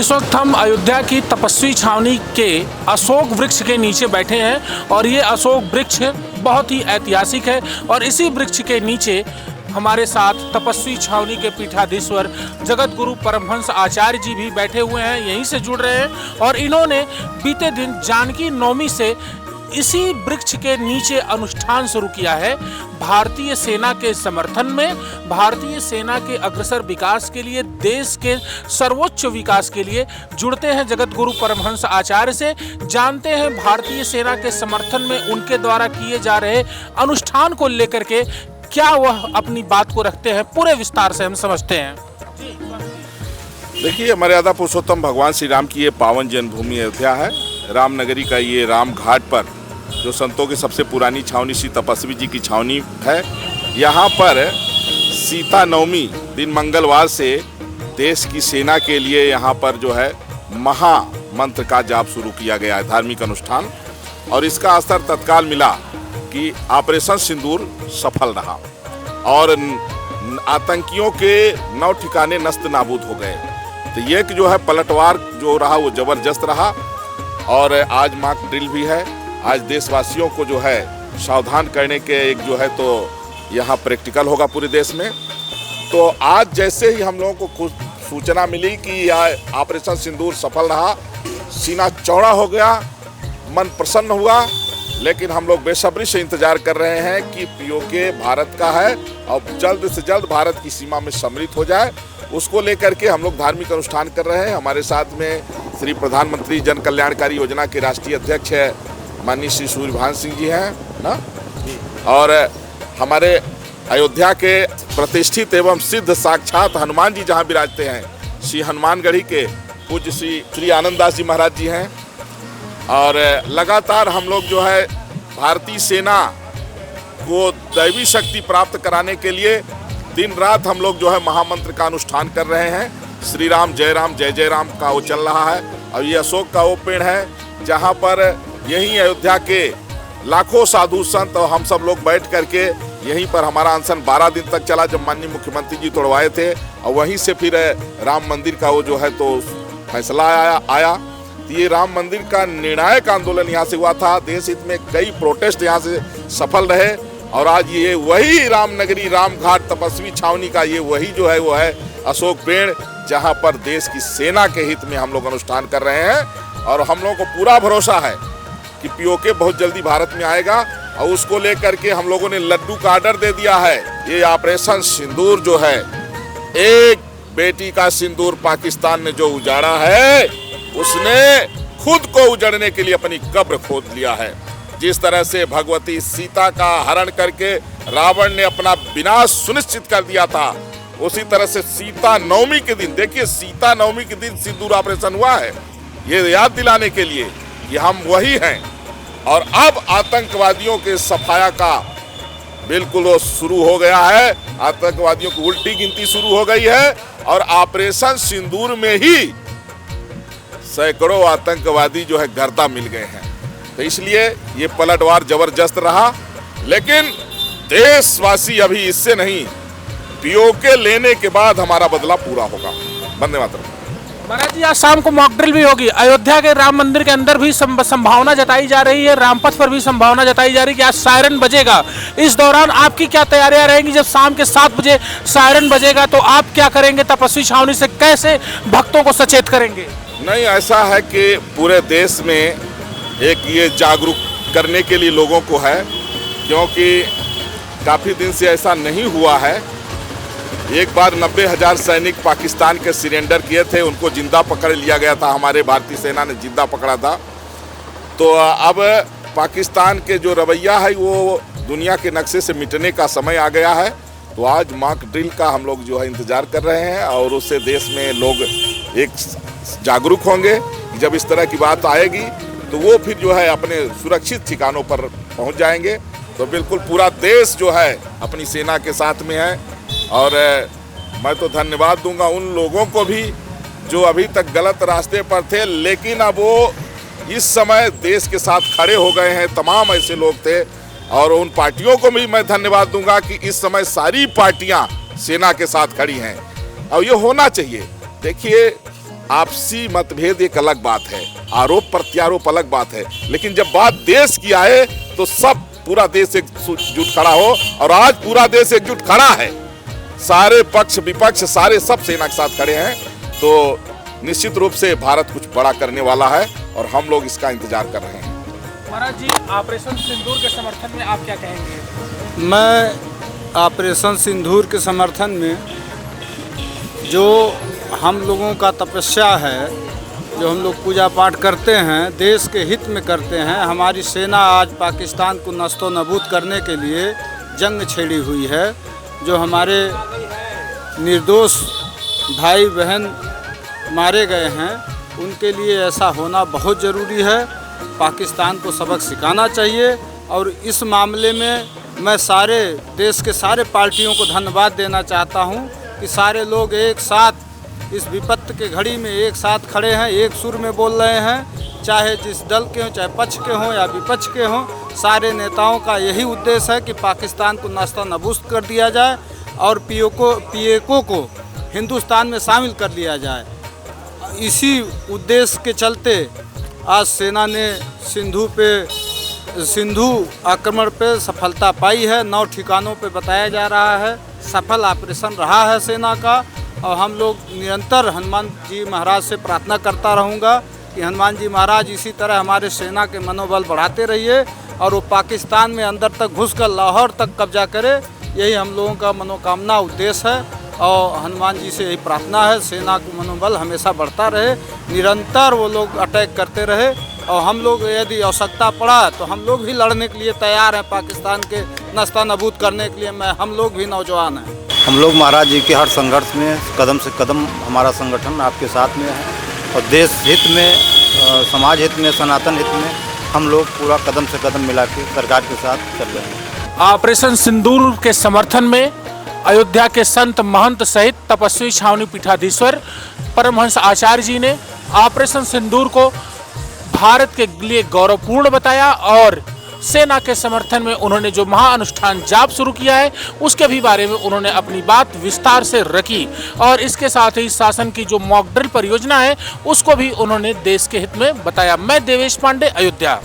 इस वक्त हम अयोध्या की तपस्वी छावनी के अशोक वृक्ष के नीचे बैठे हैं और ये अशोक वृक्ष बहुत ही ऐतिहासिक है और इसी वृक्ष के नीचे हमारे साथ तपस्वी छावनी के पीठाधीश्वर जगत गुरु परमहंस आचार्य जी भी बैठे हुए हैं, यहीं से जुड़ रहे हैं और इन्होंने बीते दिन जानकी नवमी से इसी वृक्ष के नीचे अनुष्ठान शुरू किया है। भारतीय सेना के समर्थन में, भारतीय सेना के अग्रसर विकास के लिए, देश के सर्वोच्च विकास के लिए जुड़ते हैं जगत गुरु परमहंस आचार्य से, जानते हैं भारतीय सेना के समर्थन में उनके द्वारा किए जा रहे अनुष्ठान को लेकर के क्या वह अपनी बात को रखते हैं, पूरे विस्तार से हम समझते हैं। देखिए, मर्यादा पुरुषोत्तम भगवान श्री राम की ये पावन जन्मभूमि अयोध्या है। रामनगरी का ये राम घाट पर जो संतों की सबसे पुरानी छावनी श्री तपस्वी जी की छावनी है, यहाँ पर सीता नवमी दिन मंगलवार से देश की सेना के लिए यहाँ पर जो है महामंत्र का जाप शुरू किया गया है, धार्मिक अनुष्ठान। और इसका असर तत्काल मिला कि ऑपरेशन सिंदूर सफल रहा और आतंकियों के 9 ठिकाने नस्त नाबूद हो गए। तो ये कि जो है पलटवार जो रहा वो जबरदस्त रहा और आज मॉक ड्रिल भी है। आज देशवासियों को जो है सावधान करने के एक जो है तो यहाँ प्रैक्टिकल होगा पूरे देश में। तो आज जैसे ही हम लोगों को सूचना मिली कि यह ऑपरेशन सिंदूर सफल रहा, सीना चौड़ा हो गया, मन प्रसन्न हुआ। लेकिन हम लोग बेसब्री से इंतजार कर रहे हैं कि पीओके भारत का है और जल्द से जल्द भारत की सीमा में सम्मिलित हो जाए। उसको लेकर के हम लोग धार्मिक अनुष्ठान कर रहे हैं। हमारे साथ में श्री प्रधानमंत्री जन कल्याणकारी योजना के राष्ट्रीय अध्यक्ष है माननीय श्री सूर्यभान सिंह जी हैं ना, और हमारे अयोध्या के प्रतिष्ठित एवं सिद्ध साक्षात हनुमान जी जहाँ विराजते हैं, श्री हनुमानगढ़ी के पूज्य श्री आनंददास जी महाराज जी हैं। और लगातार हम लोग जो है भारतीय सेना को दैवी शक्ति प्राप्त कराने के लिए दिन रात हम लोग जो है महामंत्र का अनुष्ठान कर रहे हैं। श्री राम जय जय राम का वो चल रहा है। और ये अशोक का वो पेड़ है जहाँ पर यहीं अयोध्या के लाखों साधु संत और हम सब लोग बैठ करके यहीं पर हमारा अनशन 12 दिन तक चला, जब माननीय मुख्यमंत्री जी तोड़वाए थे। और वहीं से फिर राम मंदिर का वो जो है तो फैसला आया। ये राम मंदिर का निर्णायक आंदोलन यहाँ से हुआ था। देश हित में कई प्रोटेस्ट यहाँ से सफल रहे और आज ये वही रामनगरी राम घाट तपस्वी छावनी का ये वही जो है वो है अशोक पेड़, जहाँ पर देश की सेना के हित में हम लोग अनुष्ठान कर रहे हैं। और हम लोगों को पूरा भरोसा है कि पीओके बहुत जल्दी भारत में आएगा और उसको लेकर के हम लोगों ने लड्डू का ऑर्डर दे दिया है। ये ऑपरेशन सिंदूर जो है, एक बेटी का सिंदूर पाकिस्तान ने जो उजाड़ा है, उसने खुद को उजड़ने के लिए अपनी कब्र खोद लिया है। जिस तरह से भगवती सीता का हरण करके रावण ने अपना विनाश सुनिश्चित कर दिया था, उसी तरह से सीता नवमी के दिन, देखिए सीता नवमी के दिन सिंदूर ऑपरेशन हुआ है, ये याद दिलाने के लिए कि हम वही हैं। और अब आतंकवादियों के सफाया का बिल्कुल वो शुरू हो गया है। आतंकवादियों की उल्टी गिनती शुरू हो गई है और ऑपरेशन सिंदूर में ही सैकड़ों आतंकवादी जो है गर्दा मिल गए हैं। तो इसलिए ये पलटवार जबरदस्त रहा। लेकिन देशवासी अभी इससे नहीं, पीओके लेने के बाद हमारा बदला पूरा होगा। वंदे मातरम। महाराज जी, आज शाम को मॉक ड्रिल भी होगी। अयोध्या के राम मंदिर के अंदर भी संभावना जताई जा रही है, रामपथ पर भी संभावना जताई जा रही है कि आज सायरन बजेगा। इस दौरान आपकी क्या तैयारियां रहेंगी? जब शाम के 7 बजे सायरन बजेगा तो आप क्या करेंगे? तपस्वी छावनी से कैसे भक्तों को सचेत करेंगे? नहीं, ऐसा है कि पूरे देश में एक ये जागरूक करने के लिए लोगों को है, क्योंकि काफ़ी दिन से ऐसा नहीं हुआ है। एक बार 90,000 सैनिक पाकिस्तान के सरेंडर किए थे, उनको जिंदा पकड़ लिया गया था, हमारे भारतीय सेना ने जिंदा पकड़ा था। तो अब पाकिस्तान के जो रवैया है वो दुनिया के नक्शे से मिटने का समय आ गया है। तो आज मॉक ड्रिल का हम लोग जो है इंतज़ार कर रहे हैं और उससे देश में लोग एक जागरूक होंगे। जब इस तरह की बात आएगी तो वो फिर जो है अपने सुरक्षित ठिकानों पर पहुंच जाएंगे। तो बिल्कुल पूरा देश जो है अपनी सेना के साथ में है। और मैं तो धन्यवाद दूंगा उन लोगों को भी जो अभी तक गलत रास्ते पर थे, लेकिन अब वो इस समय देश के साथ खड़े हो गए हैं। तमाम ऐसे लोग थे और उन पार्टियों को भी मैं धन्यवाद दूंगा कि इस समय सारी पार्टियां सेना के साथ खड़ी हैं और ये होना चाहिए। देखिए, आपसी मतभेद एक अलग बात है, आरोप प्रत्यारोप अलग बात है, लेकिन जब बात देश की आए तो सब पूरा देश एकजुट खड़ा हो, और आज पूरा देश एकजुट खड़ा है। सारे पक्ष विपक्ष सारे सब सेना के साथ खड़े हैं, तो निश्चित रूप से भारत कुछ बड़ा करने वाला है और हम लोग इसका इंतजार कर रहे हैं। महाराज जी, ऑपरेशन सिंदूर के समर्थन में आप क्या कहेंगे? मैं ऑपरेशन सिंदूर के समर्थन में जो हम लोगों का तपस्या है, जो हम लोग पूजा पाठ करते हैं, देश के हित में करते हैं। हमारी सेना आज पाकिस्तान को नस्तो नबूद करने के लिए जंग छेड़ी हुई है। जो हमारे निर्दोष भाई बहन मारे गए हैं, उनके लिए ऐसा होना बहुत ज़रूरी है। पाकिस्तान को सबक सिखाना चाहिए, और इस मामले में मैं सारे देश के सारे पार्टियों को धन्यवाद देना चाहता हूं कि सारे लोग एक साथ इस विपत्ति के घड़ी में एक साथ खड़े हैं, एक सुर में बोल रहे हैं। चाहे जिस दल के हों, चाहे पक्ष के हों या विपक्ष के हों, सारे नेताओं का यही उद्देश्य है कि पाकिस्तान को नास्ता नबूस्त कर दिया जाए और पीएको को हिंदुस्तान में शामिल कर लिया जाए। इसी उद्देश्य के चलते आज सेना ने सिंधु आक्रमण पे सफलता पाई है। 9 ठिकानों पे बताया जा रहा है सफल ऑपरेशन रहा है सेना का, और हम लोग निरंतर हनुमान जी महाराज से प्रार्थना करता रहूँगा कि हनुमान जी महाराज इसी तरह हमारे सेना के मनोबल बढ़ाते रहिए और वो पाकिस्तान में अंदर तक घुसकर लाहौर तक कब्जा करे। यही हम लोगों का मनोकामना उद्देश्य है, और हनुमान जी से यही प्रार्थना है सेना को मनोबल हमेशा बढ़ता रहे, निरंतर वो लोग अटैक करते रहे, और हम लोग यदि आवश्यकता पड़ा तो हम लोग भी लड़ने के लिए तैयार हैं। पाकिस्तान के नस्ता नबूद करने के लिए हम लोग भी नौजवान हैं। हम लोग महाराज जी के हर संघर्ष में कदम से कदम हमारा संगठन आपके साथ में है, और देश हित में, समाज हित में, सनातन हित में हम लोग पूरा कदम से कदम मिला के सरकार के साथ चल रहे हैं। ऑपरेशन सिंदूर के समर्थन में अयोध्या के संत महंत सहित तपस्वी छावनी पीठाधीश्वर परमहंस आचार्य जी ने ऑपरेशन सिंदूर को भारत के लिए गौरवपूर्ण बताया, और सेना के समर्थन में उन्होंने जो महाअनुष्ठान जाप शुरू किया है उसके भी बारे में उन्होंने अपनी बात विस्तार से रखी, और इसके साथ ही शासन की जो मॉक ड्रिल परियोजना है उसको भी उन्होंने देश के हित में बताया। मैं देवेश पांडे, अयोध्या।